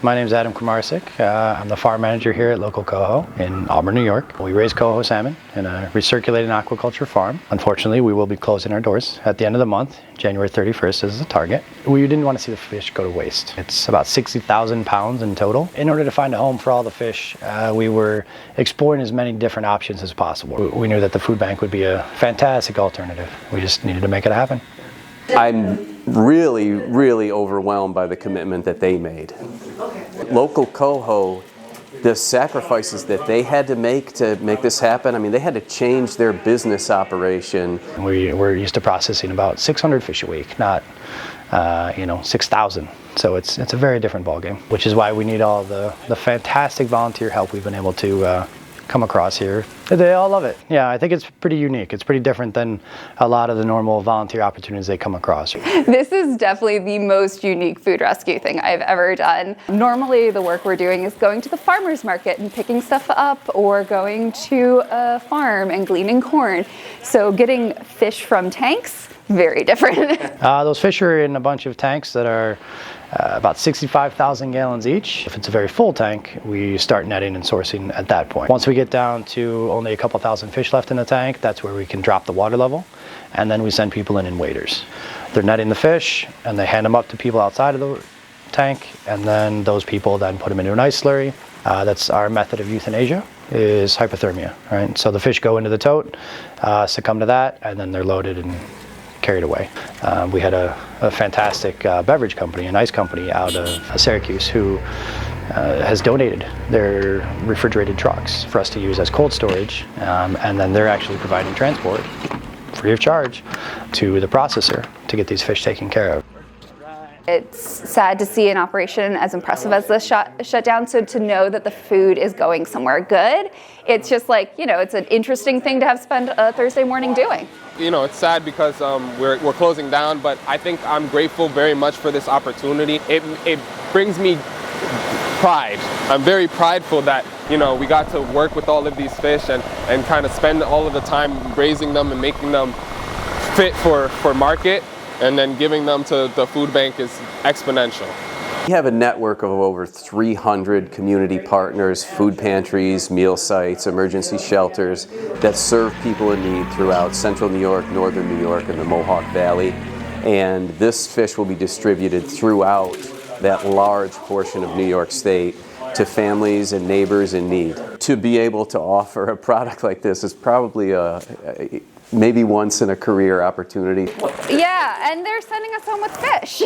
My name is Adam Kramarczyk. I'm the farm manager here at LocalCoho in Auburn, New York. We raise coho salmon in a recirculating aquaculture farm. Unfortunately, we will be closing our doors at the end of the month. January 31st is the target. We didn't want to see the fish go to waste. It's about 60,000 pounds in total. In order to find a home for all the fish, we were exploring as many different options as possible. We knew that the food bank would be a fantastic alternative. We just needed to make it happen. I'm really overwhelmed by the commitment that they made. LocalCoho, the sacrifices that they had to make this happen, I mean, they had to change their business operation. We're used to processing about 600 fish a week, not 6,000. So it's a very different ballgame, which is why we need all the fantastic volunteer help we've been able to come across here. They all love it. Yeah, I think it's pretty unique. It's pretty different than a lot of the normal volunteer opportunities they come across. This is definitely the most unique food rescue thing I've ever done. Normally the work we're doing is going to the farmer's market and picking stuff up, or going to a farm and gleaning corn. So getting fish from tanks, very different. Those fish are in a bunch of tanks that are about 65,000 gallons each. If it's a very full tank, we start netting and sourcing at that point. Once we get down to only a couple thousand fish left in the tank, that's where we can drop the water level, and then we send people in waders. They're netting the fish and they hand them up to people outside of the tank, and then those people then put them into an ice slurry. That's our method of euthanasia, is hypothermia, right? So the fish go into the tote, succumb to that, and then they're loaded and carried away. We had a fantastic beverage company, an ice company out of Syracuse, who has donated their refrigerated trucks for us to use as cold storage, and then they're actually providing transport free of charge to the processor to get these fish taken care of. It's sad to see an operation as impressive as this shut down, so to know that the food is going somewhere good, it's just like, it's an interesting thing to have spent a Thursday morning doing. It's sad because we're closing down, but I think I'm grateful very much for this opportunity. It brings me pride. I'm very prideful that, we got to work with all of these fish and kind of spend all of the time raising them and making them fit for market. And then giving them to the food bank is exponential. We have a network of over 300 community partners, food pantries, meal sites, emergency shelters that serve people in need throughout central New York, northern New York, and the Mohawk Valley. And this fish will be distributed throughout that large portion of New York State to families and neighbors in need. To be able to offer a product like this is probably maybe once in a career opportunity. Yeah, and they're sending us home with fish.